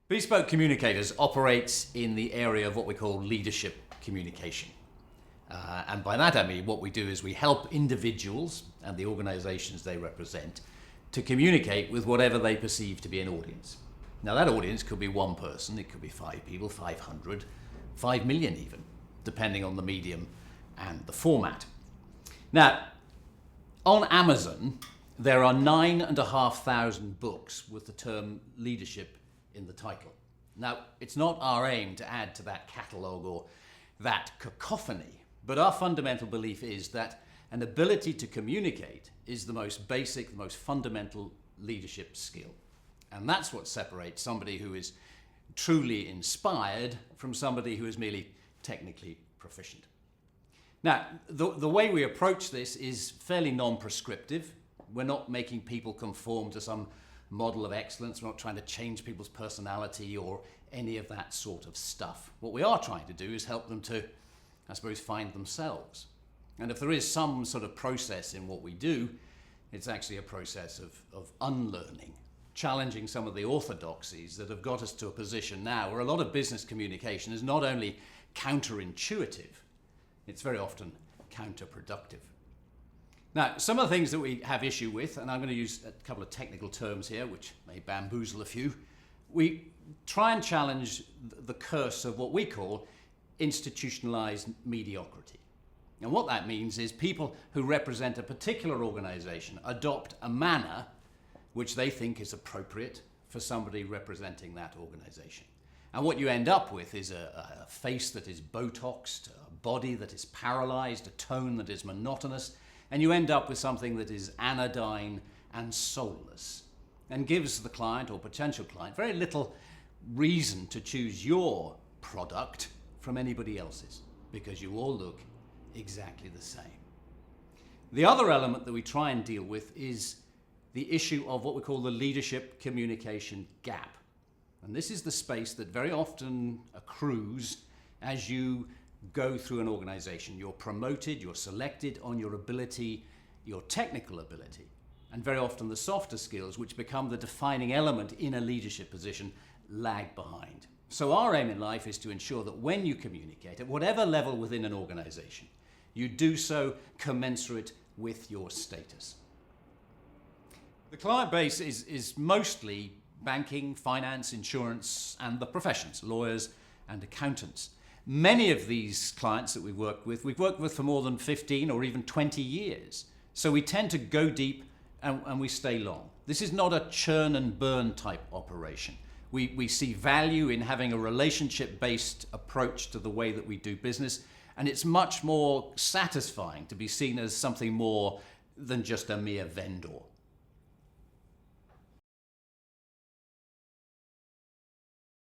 Bespoke Communicators operates in the area of what we call leadership communication. And by that I mean what we do is we help individuals and the organizations they represent to communicate with whatever they perceive to be an audience. Now that audience could be one person, it could be 5 people, 500, 5 million even, depending on the medium and the format. Now, on Amazon, there are 9,500 books with the term leadership in the title. Now, it's not our aim to add to that catalogue or that cacophony, but our fundamental belief is that an ability to communicate is the most basic, the most fundamental leadership skill. And that's what separates somebody who is truly inspired from somebody who is merely technically proficient. Now, the way we approach this is fairly non-prescriptive. We're not making people conform to some model of excellence. We're not trying to change people's personality or any of that sort of stuff. What we are trying to do is help them to, I suppose, find themselves. And if there is some sort of process in what we do, it's actually a process of unlearning, challenging some of the orthodoxies that have got us to a position now where a lot of business communication is not only counterintuitive, it's very often counterproductive. Now, some of the things that we have issue with, and I'm going to use a couple of technical terms here, which may bamboozle a few, we try and challenge the curse of what we call institutionalized mediocrity. And what that means is people who represent a particular organization adopt a manner which they think is appropriate for somebody representing that organization. And what you end up with is a face that is Botoxed, a body that is paralyzed, a tone that is monotonous, and you end up with something that is anodyne and soulless and gives the client or potential client very little reason to choose your product from anybody else's, because you all look exactly the same. The other element that we try and deal with is the issue of what we call the leadership communication gap. And this is the space that very often accrues as you go through an organization. You're promoted, you're selected on your ability, your technical ability, and very often the softer skills, which become the defining element in a leadership position, lag behind. So our aim in life is to ensure that when you communicate, at whatever level within an organization, you do so commensurate with your status. The client base is mostly banking, finance, insurance, and the professions, lawyers and accountants. Many of these clients that we've worked with for more than 15 or even 20 years. So we tend to go deep and we stay long. This is not a churn and burn type operation. We see value in having a relationship-based approach to the way that we do business, and it's much more satisfying to be seen as something more than just a mere vendor.